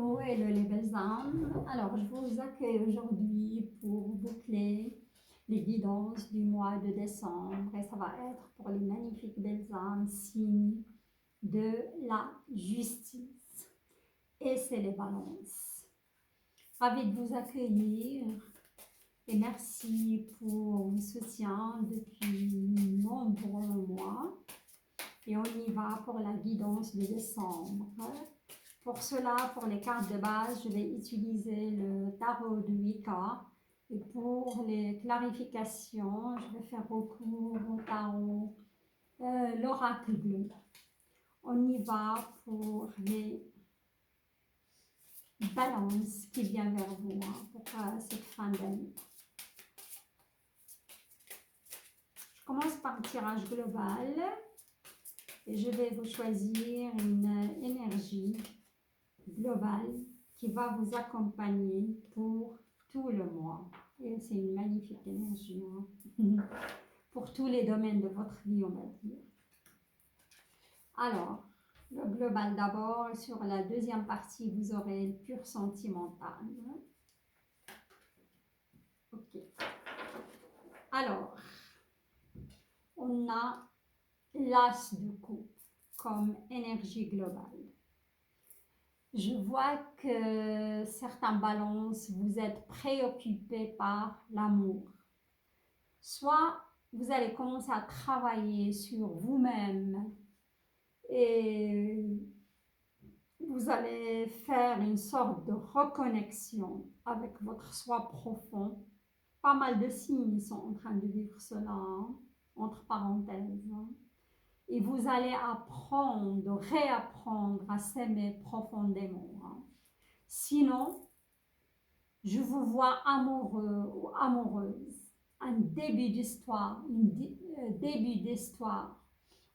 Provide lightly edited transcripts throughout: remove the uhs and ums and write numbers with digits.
Hello, hello les belles âmes. Alors, je vous accueille aujourd'hui pour boucler les guidances du mois de décembre et ça va être pour les magnifiques belles âmes signes de la justice. Et c'est les balances. Ravie de vous accueillir et merci pour le soutien depuis de nombreux mois. Et on y va pour la guidance de décembre. Pour cela, pour les cartes de base, je vais utiliser le tarot de Wicca. Et pour les clarifications, je vais faire recours au tarot, l'oracle bleu. On y va pour les balances qui viennent vers vous pour cette fin d'année. Je commence par un tirage global et je vais vous choisir une énergie globale qui va vous accompagner pour tout le mois. Et c'est une magnifique énergie pour tous les domaines de votre vie, on va dire. Alors, le global d'abord. Sur la deuxième partie, vous aurez le pur sentimental. Ok. Alors, on a l'as de coupe comme énergie globale. Je vois que certains balances, vous êtes préoccupés par l'amour. Soit vous allez commencer à travailler sur vous-même et vous allez faire une sorte de reconnexion avec votre soi profond. Pas mal de signes sont en train de vivre cela, entre parenthèses. Et vous allez apprendre, réapprendre à s'aimer profondément. Sinon, je vous vois amoureux ou amoureuse. Un début d'histoire, début d'histoire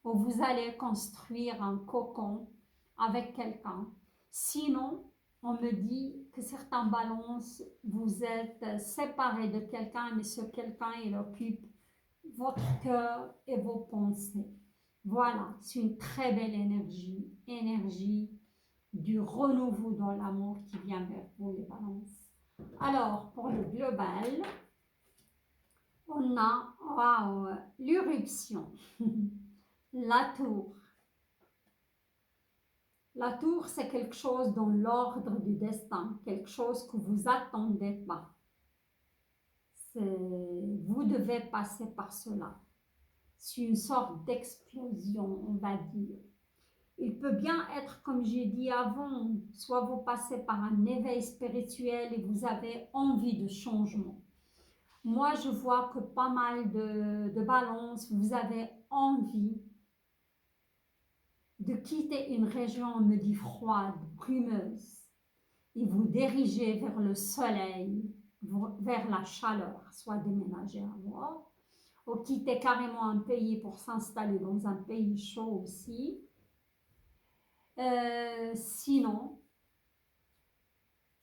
où vous allez construire un cocon avec quelqu'un. Sinon, on me dit que certains balances, vous êtes séparés de quelqu'un, mais ce quelqu'un, il occupe votre cœur et vos pensées. Voilà, c'est une très belle énergie, énergie du renouveau dans l'amour qui vient vers vous, les balances. Alors, pour le global, on a l'irruption, la tour. La tour, c'est quelque chose dans l'ordre du destin, quelque chose que vous attendez pas. Vous devez passer par cela. C'est une sorte d'explosion, on va dire. Il peut bien être, comme j'ai dit avant, soit vous passez par un éveil spirituel et vous avez envie de changement. Moi, je vois que pas mal de balances, vous avez envie de quitter une région, on me dit froide, brumeuse, et vous dirigez vers le soleil, vers la chaleur, soit déménager à moi, ou quitter carrément un pays pour s'installer dans un pays chaud aussi. Sinon,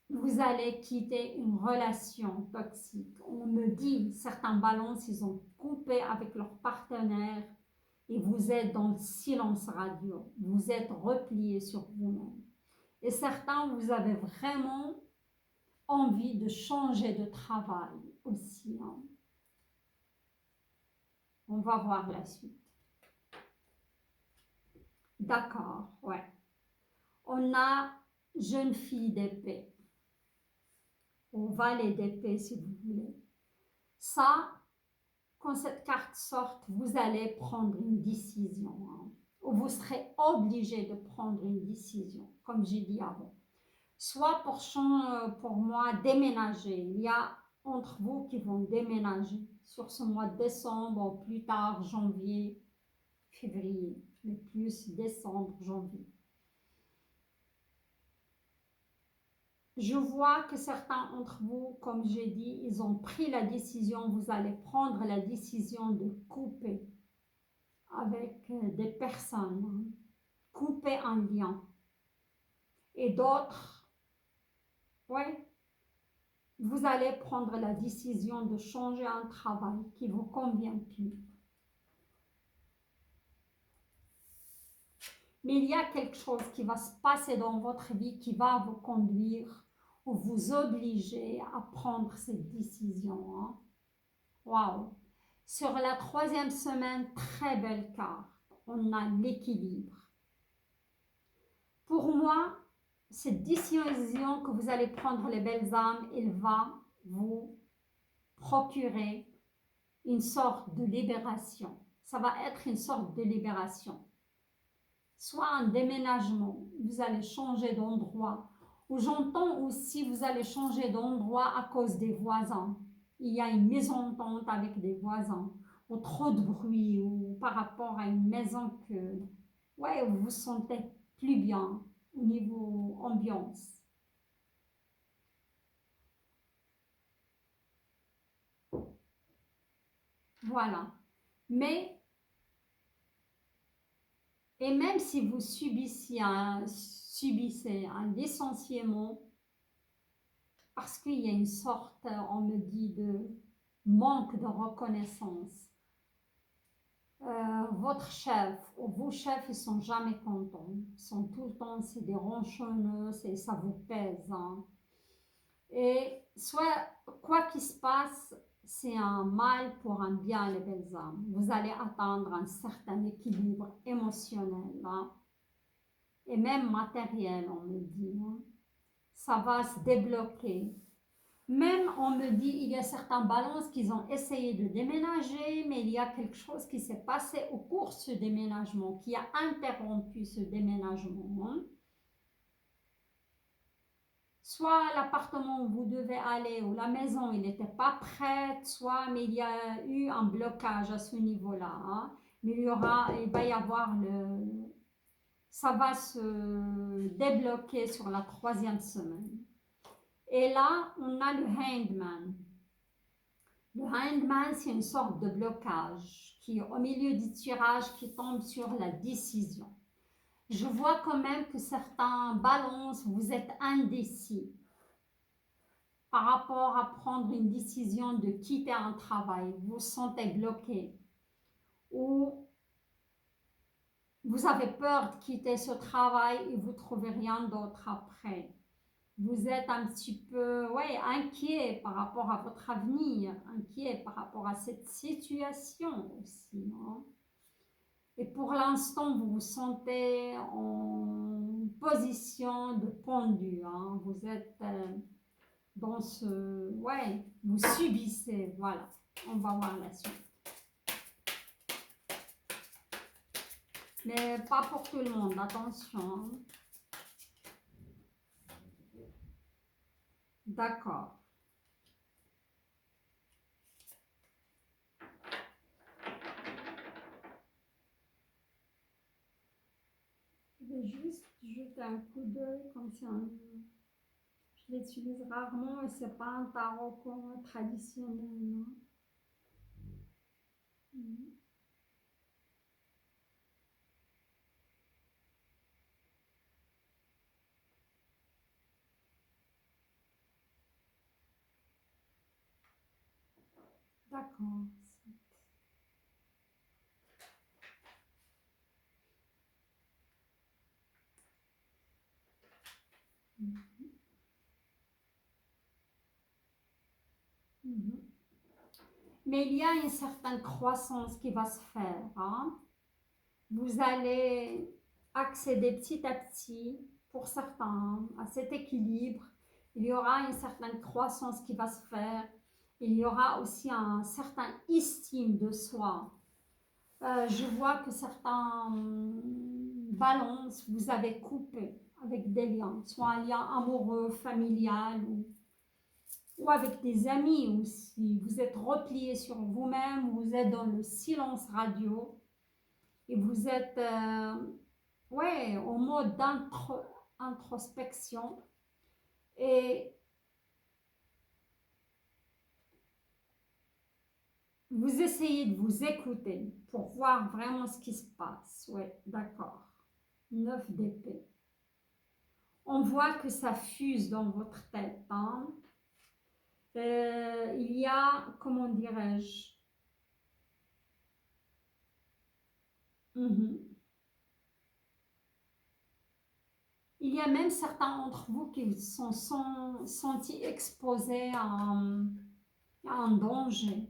vous allez quitter une relation toxique. On me dit, certains balances, ils ont coupé avec leur partenaire et vous êtes dans le silence radio. Vous êtes replié sur vous-même. Et certains, vous avez vraiment envie de changer de travail aussi. On va voir la suite. D'accord, ouais. On a jeune fille d'épée. Ou valet d'épée si vous voulez. Ça, quand cette carte sort, vous allez prendre une décision. Ou vous serez obligé de prendre une décision, comme j'ai dit avant. Soit pour moi, déménager. Il y a entre vous qui vont déménager sur ce mois de décembre, ou plus tard janvier, février, mais plus décembre, janvier. Je vois que certains d'entre vous, comme j'ai dit, ils ont pris la décision, vous allez prendre la décision de couper avec des personnes, couper un lien. Et d'autres, ouais, vous allez prendre la décision de changer un travail qui ne vous convient plus. Mais il y a quelque chose qui va se passer dans votre vie qui va vous conduire ou vous obliger à prendre cette décision. Hein. Waouh! Sur la troisième semaine, très belle carte. On a l'équilibre. Pour moi, cette décision que vous allez prendre les belles âmes, elle va vous procurer une sorte de libération. Ça va être une sorte de libération. Soit un déménagement, vous allez changer d'endroit. Ou j'entends aussi vous allez changer d'endroit à cause des voisins. Il y a une mésentente avec des voisins, ou trop de bruit, ou par rapport à une maison que ouais, vous vous sentez plus bien au niveau ambiance. Voilà. Mais, et même si vous subissez un licenciement, parce qu'il y a une sorte, on me dit, de manque de reconnaissance, votre chef ou vos chefs, ils sont jamais contents. Ils sont tout le temps, c'est des ronchonneux, ça vous pèse. Hein. Et soit, quoi qu'il se passe, c'est un mal pour un bien, les belles âmes. Vous allez atteindre un certain équilibre émotionnel hein, et même matériel, on me dit. Hein. Ça va se débloquer. Même, on me dit, il y a certaines balances qu'ils ont essayé de déménager, mais il y a quelque chose qui s'est passé au cours de ce déménagement, qui a interrompu ce déménagement. Hein. Soit l'appartement où vous devez aller ou la maison, il n'était pas prête, soit, mais il y a eu un blocage à ce niveau-là. Hein. Mais il va y avoir ça va se débloquer sur la troisième semaine. Et là, on a le Hangman. Le Hangman, c'est une sorte de blocage qui est au milieu du tirage qui tombe sur la décision. Je vois quand même que certains balancent, vous êtes indécis par rapport à prendre une décision de quitter un travail, vous vous sentez bloqué ou vous avez peur de quitter ce travail et vous ne trouvez rien d'autre après. Vous êtes un petit peu inquiet par rapport à votre avenir, inquiet par rapport à cette situation aussi. Hein. Et pour l'instant, vous vous sentez en position de pendu. Hein. Vous êtes dans ce... Ouais, vous subissez. Voilà, on va voir la suite. Mais pas pour tout le monde, attention. Hein. D'accord. Je vais juste jeter un coup d'œil comme ça. Je l'utilise rarement et c'est pas un tarot traditionnel. Non? D'accord. Mais il y a une certaine croissance qui va se faire. Hein. Vous allez accéder petit à petit, pour certains, à cet équilibre. Il y aura une certaine croissance qui va se faire. Il y aura aussi un certain estime de soi. Je vois que certains balances, vous avez coupé avec des liens, soit un lien amoureux, familial ou avec des amis aussi. Vous êtes replié sur vous-même, vous êtes dans le silence radio et vous êtes en mode d'introspection et vous essayez de vous écouter pour voir vraiment ce qui se passe. Oui, d'accord. 9 d'épée. On voit que ça fuse dans votre tête. Hein. Il y a, comment dirais-je, Il y a même certains d'entre vous qui se sont sentis exposés à un danger.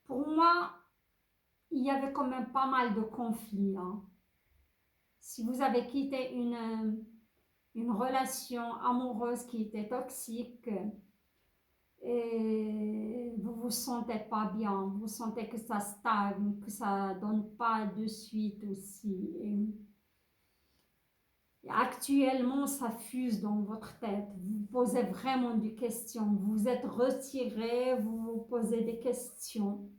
Pour moi, il y avait quand même pas mal de conflits. Hein. Si vous avez quitté une relation amoureuse qui était toxique et vous ne vous sentez pas bien, vous sentez que ça stagne, que ça ne donne pas de suite aussi. Et actuellement, ça fuse dans votre tête. Vous posez vraiment des questions. Vous êtes retiré, vous vous posez des questions.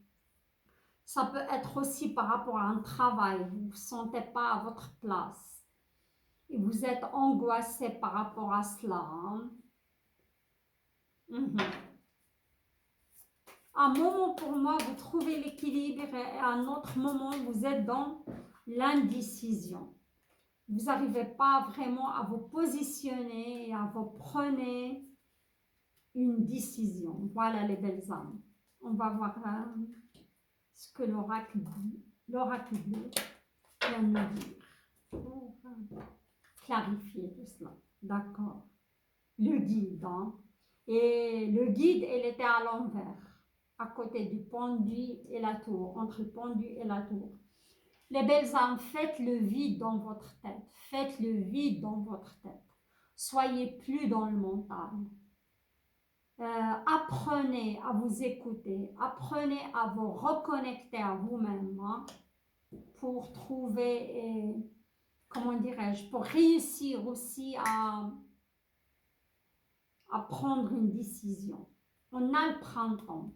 Ça peut être aussi par rapport à un travail. Vous ne vous sentez pas à votre place. Et vous êtes angoissé par rapport à cela. Hein? Un moment pour moi, vous trouvez l'équilibre et à un autre moment, vous êtes dans l'indécision. Vous n'arrivez pas vraiment à vous positionner et à vous prendre une décision. Voilà les belles âmes. On va voir ce que l'oracle dit. L'oracle vient nous dire. On va clarifier tout cela. D'accord. Le guide. Hein? Et le guide, elle était à l'envers, à côté du pendu et la tour, entre le pendu et la tour. Les belles âmes, faites le vide dans votre tête. Faites le vide dans votre tête. Soyez plus dans le mental. Apprenez à vous écouter. Apprenez à vous reconnecter à vous-même hein, pour trouver, comment dirais-je, pour réussir aussi à prendre une décision. On a le printemps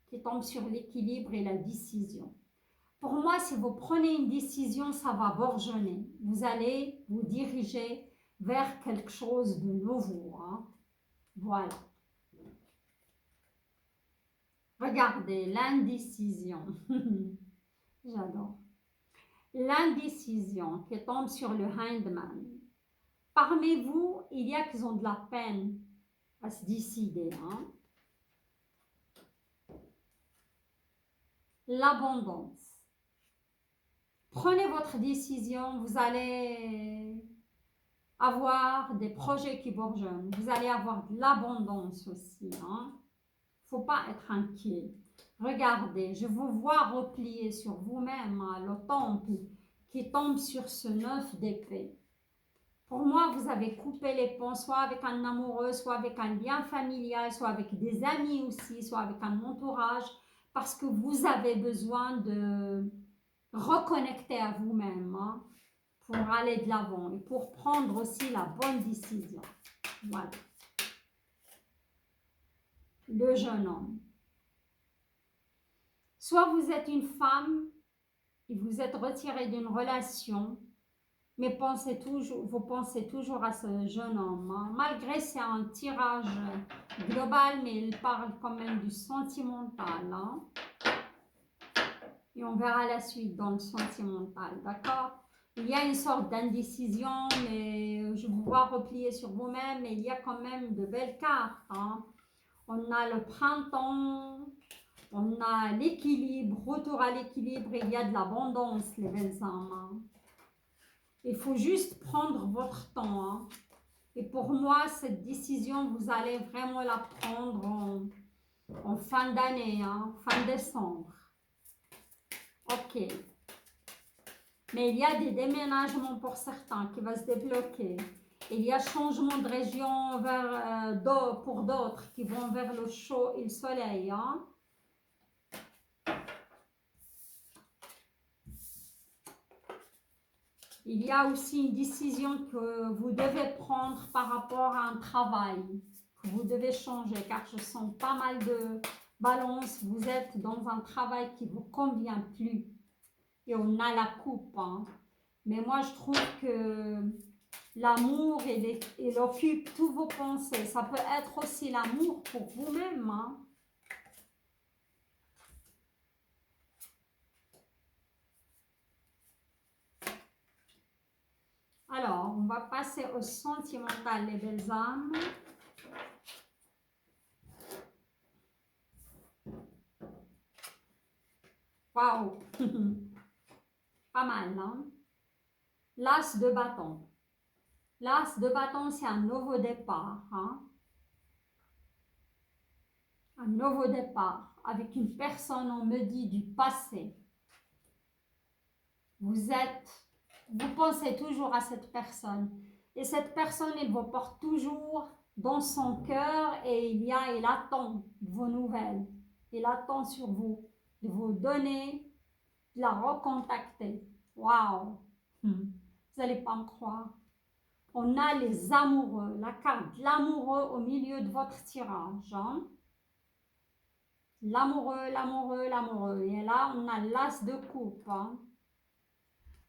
qui tombe sur l'équilibre et la décision. Pour moi, si vous prenez une décision, ça va bourgeonner. Vous allez vous diriger vers quelque chose de nouveau. Hein. Voilà. Regardez, l'indécision. J'adore. L'indécision qui tombe sur le Hindman. Parmi vous, il y a qui ont de la peine à se décider. Hein. L'abondance. Prenez votre décision, vous allez avoir des projets qui bourgeonnent. Vous allez avoir de l'abondance aussi. Hein. Faut pas être inquiet. Regardez, je vous vois replier sur vous-même hein, le temple qui tombe sur ce 9 d'épée. Pour moi, vous avez coupé les ponts, soit avec un amoureux, soit avec un lien familial, soit avec des amis aussi, soit avec un entourage, parce que vous avez besoin de reconnecter à vous-même hein, pour aller de l'avant et pour prendre aussi la bonne décision. Voilà. Le jeune homme. Soit vous êtes une femme et vous êtes retiré d'une relation, mais vous pensez toujours à ce jeune homme. Hein. Malgré c'est un tirage global, mais il parle quand même du sentimental. Hein. Et on verra la suite dans le sentimental, d'accord? Il y a une sorte d'indécision, mais je vous vois replier sur vous-même, mais il y a quand même de belles cartes. Hein. On a le printemps, on a l'équilibre, retour à l'équilibre, il y a de l'abondance, les belles âmes. Hein. Il faut juste prendre votre temps. Hein. Et pour moi, cette décision, vous allez vraiment la prendre en fin d'année, hein, fin décembre. Ok. Mais il y a des déménagements pour certains qui vont se débloquer. Il y a changement de région pour d'autres qui vont vers le chaud et le soleil. Hein. Il y a aussi une décision que vous devez prendre par rapport à un travail, que vous devez changer, car je sens pas mal de balance. Vous êtes dans un travail qui ne vous convient plus. Et on a la coupe. Hein. Mais moi, je trouve que l'amour, il occupe tous vos pensées. Ça peut être aussi l'amour pour vous-même. Hein. Alors, on va passer au sentimental, les belles âmes. Waouh! Pas mal, hein? L'as de bâton. L'as de bâton, c'est un nouveau départ. Hein? Un nouveau départ avec une personne, on me dit, du passé. Vous pensez toujours à cette personne. Et cette personne, elle vous porte toujours dans son cœur et il attend vos nouvelles. Il attend sur vous, de vous donner, de la recontacter. Waouh! Vous n'allez pas me croire. On a les amoureux, la carte de l'amoureux au milieu de votre tirage. Hein? L'amoureux, l'amoureux, l'amoureux. Et là, on a l'as de coupe. Hein?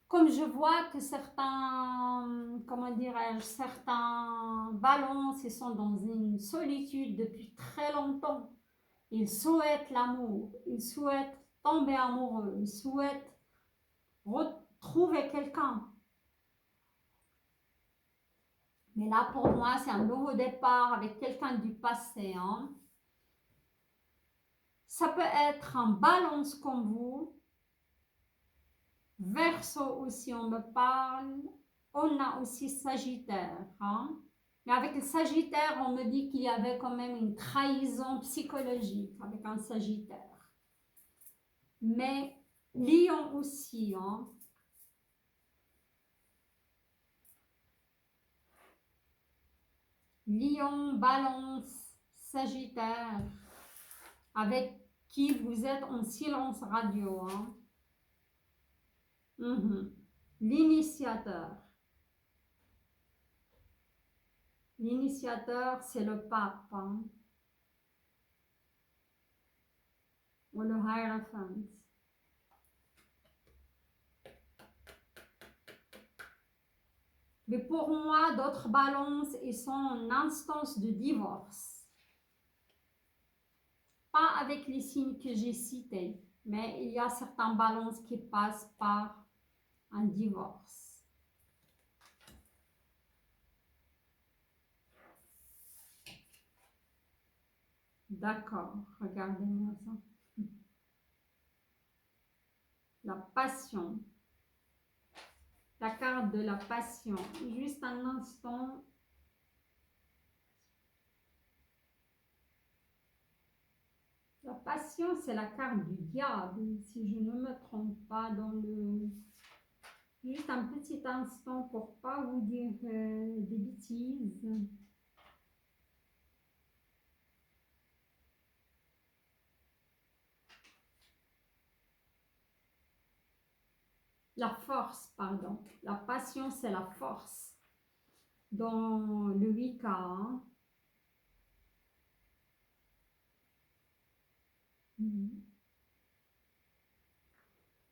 Comme je vois que certains, comment dirais-je, certains balances, ils sont dans une solitude depuis très longtemps. Ils souhaitent l'amour, ils souhaitent tomber amoureux, ils souhaitent retrouver quelqu'un. Mais là, pour moi, c'est un nouveau départ avec quelqu'un du passé. Hein. Ça peut être un balance comme vous. Verseau aussi, on me parle. On a aussi Sagittaire. Hein. Mais avec le Sagittaire, on me dit qu'il y avait quand même une trahison psychologique avec un Sagittaire. Mais Lion aussi. Hein. Lion, Balance, Sagittaire. Avec qui vous êtes en silence radio. Hein. L'initiateur. L'initiateur, c'est le pape. Hein. Ou le Hierophant. Mais pour moi, d'autres balances, ils sont en instance de divorce. Pas avec les signes que j'ai cités, mais il y a certaines balances qui passent par un divorce. D'accord, regardez-moi ça. La passion. La carte de la passion. Juste un instant. La passion, c'est la carte du diable, si je ne me trompe pas dans le... Juste un petit instant pour ne pas vous dire des bêtises. La force, pardon. La passion, c'est la force. Dans le Wicca, hein.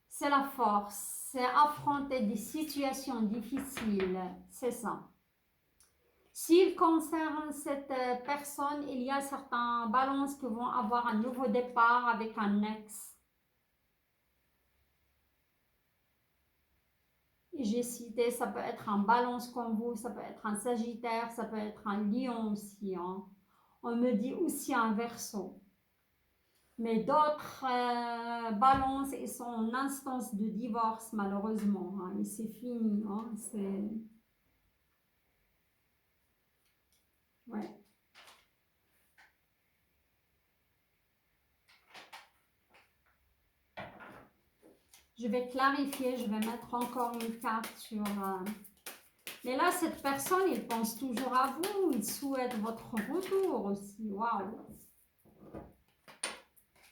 C'est la force, c'est affronter des situations difficiles, c'est ça. S'il concerne cette personne, il y a certaines balances qui vont avoir un nouveau départ avec un ex. J'ai cité, ça peut être un balance comme vous, ça peut être un sagittaire, ça peut être un lion aussi. Hein. On me dit aussi un verseau. Mais d'autres balances, ils sont en instance de divorce malheureusement. Hein, et c'est fini. Hein, ouais. Je vais clarifier, je vais mettre encore une carte sur... Mais là, cette personne, il pense toujours à vous. Il souhaite votre retour aussi. Waouh!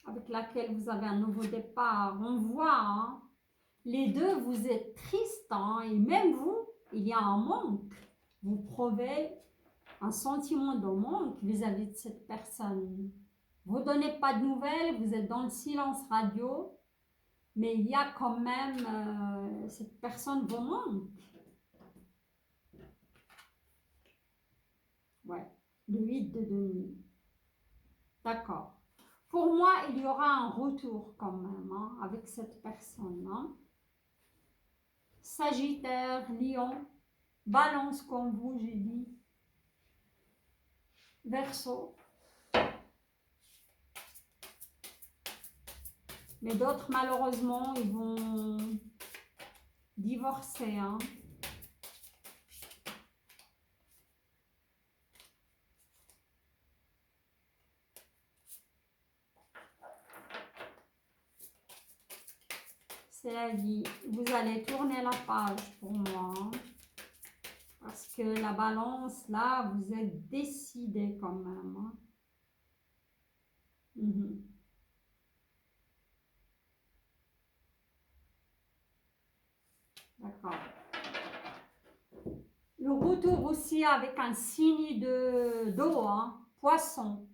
Avec laquelle vous avez un nouveau départ. On voit, hein, les deux, vous êtes tristes. Hein, et même vous, il y a un manque. Vous prouvez un sentiment de manque vis-à-vis de cette personne. Vous ne donnez pas de nouvelles, vous êtes dans le silence radio. Mais il y a quand même, cette personne vous manque. Ouais, le 8 de denier. D'accord. Pour moi, il y aura un retour quand même hein, avec cette personne. Hein. Sagittaire, Lion, Balance comme vous, j'ai dit. Verseau. Mais d'autres, malheureusement, ils vont divorcer. Hein. c'est la vie. Vous allez tourner la page pour moi. Parce que la balance, là, vous êtes décidé quand même. Hein. D'accord. Le retour aussi avec un signe d'eau, hein, poisson.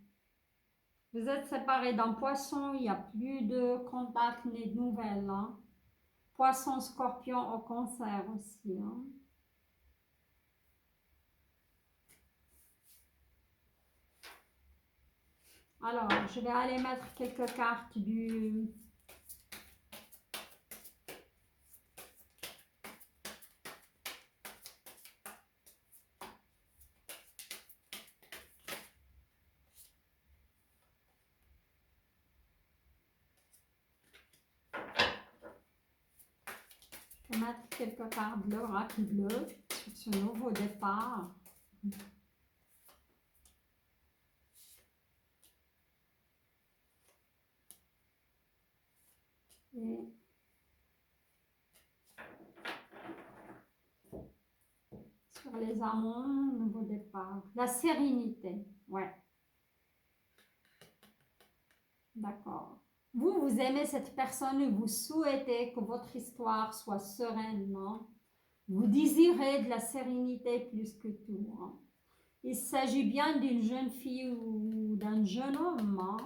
Vous êtes séparés d'un poisson, il n'y a plus de contact ni de nouvelles. Hein. Poisson, scorpion au cancer aussi. Hein. Alors, je vais aller mettre quelques cartes du... Je vais mettre quelques cartes de l'oracle bleu sur ce nouveau départ. Et sur les amours, nouveau départ. La sérénité, ouais. D'accord. Vous aimez cette personne, vous souhaitez que votre histoire soit sereine, non? Vous désirez de la sérénité plus que tout. Hein? Il s'agit bien d'une jeune fille ou d'un jeune homme. Hein?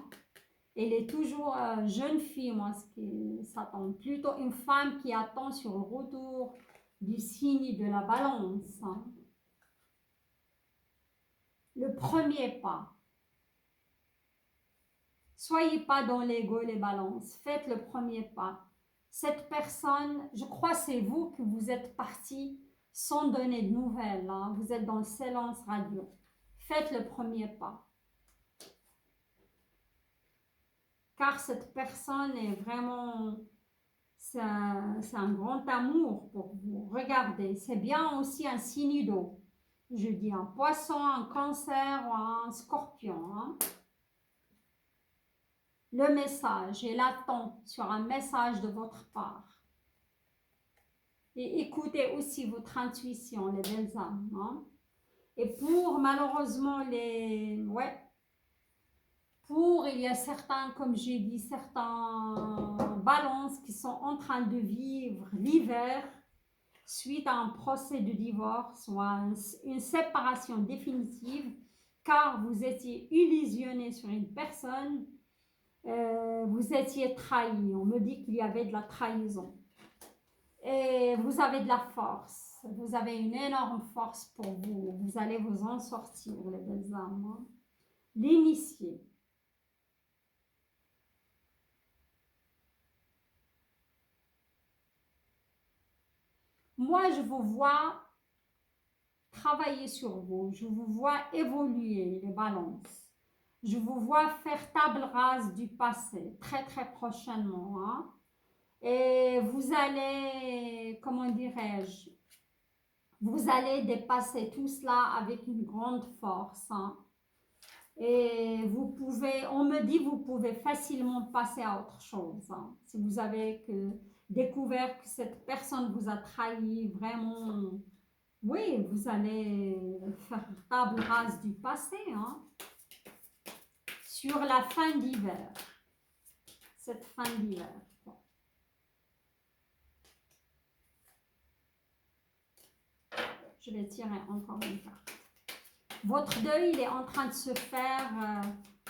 Elle est toujours jeune fille, moi, ce qui s'attend. Plutôt une femme qui attend sur le retour du signe de la balance. Hein? Le premier pas. Soyez pas dans l'ego, les balances. Faites le premier pas. Cette personne, je crois que c'est vous que vous êtes parti sans donner de nouvelles. Hein? Vous êtes dans le silence radio. Faites le premier pas. Car cette personne est vraiment, c'est un grand amour pour vous. Regardez, c'est bien aussi un signe d'eau. Je dis un poisson, un cancer ou un scorpion. Hein? Le message, elle attend sur un message de votre part. Et écoutez aussi votre intuition, les belles âmes. Hein? Et pour malheureusement il y a certains, comme j'ai dit, certains balances qui sont en train de vivre l'hiver suite à un procès de divorce ou à une séparation définitive, car vous étiez illusionné sur une personne, vous étiez trahi. On me dit qu'il y avait de la trahison. Et vous avez de la force. Vous avez une énorme force pour vous. Vous allez vous en sortir, les belles âmes. Hein? L'initié. Moi, je vous vois travailler sur vous. Je vous vois évoluer, les balances. Je vous vois faire table rase du passé, très très prochainement. Hein? Et vous allez, comment dirais-je, vous allez dépasser tout cela avec une grande force. Hein? Et vous pouvez, on me dit, vous pouvez facilement passer à autre chose. Hein? Si vous avez découvert que cette personne vous a trahi, vraiment, oui, vous allez faire table rase du passé. Hein? Sur la fin d'hiver. Cette fin d'hiver. Je vais tirer encore une carte. Votre deuil, il est en train de se faire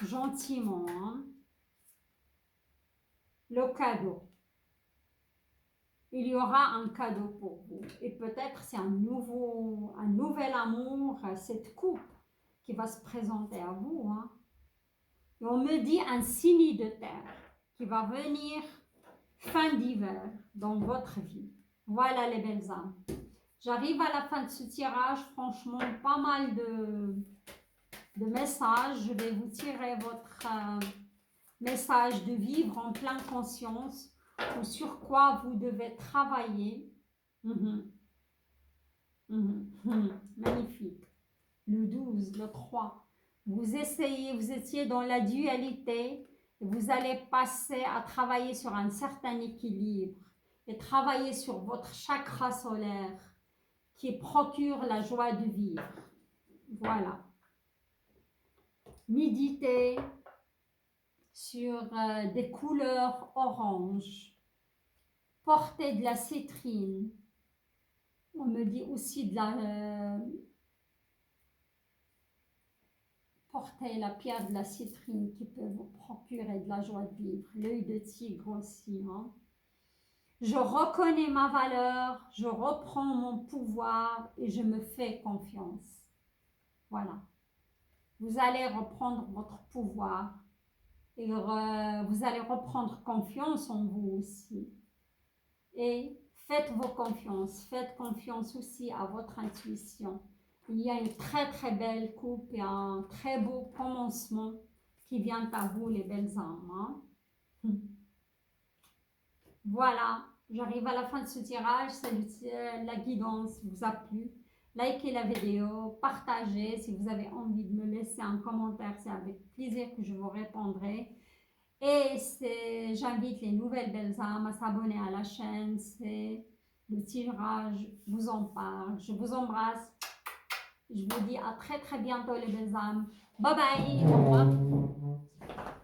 gentiment. Hein? Le cadeau. Il y aura un cadeau pour vous. Et peut-être c'est un nouvel amour, cette coupe qui va se présenter à vous. Hein? Et on me dit un signe de terre qui va venir fin d'hiver dans votre vie. Voilà les belles âmes. J'arrive à la fin de ce tirage, franchement, pas mal de messages. Je vais vous tirer votre message de vivre en pleine conscience ou sur quoi vous devez travailler. Magnifique. Le 12, le 3. Vous étiez dans la dualité et vous allez passer à travailler sur un certain équilibre. et travailler sur votre chakra solaire qui procure la joie de vivre. Voilà. Méditez sur des couleurs orange. Portez de la citrine. On me dit aussi de la... portez la pierre de la citrine qui peut vous procurer de la joie de vivre. L'œil de tigre aussi. Hein. Je reconnais ma valeur, je reprends mon pouvoir et je me fais confiance. Voilà. Vous allez reprendre votre pouvoir et vous allez reprendre confiance en vous aussi. Et faites confiance aussi à votre intuition. Il y a une très très belle coupe et un très beau commencement qui vient à vous les belles âmes. Hein? Voilà, j'arrive à la fin de ce tirage. La guidance vous a plu. Likez la vidéo, partagez. Si vous avez envie de me laisser un commentaire, c'est avec plaisir que je vous répondrai. Et j'invite les nouvelles belles âmes à s'abonner à la chaîne. C'est le tirage, je vous en parle. Je vous embrasse. Je vous dis à très très bientôt les belles âmes. Bye bye, au revoir.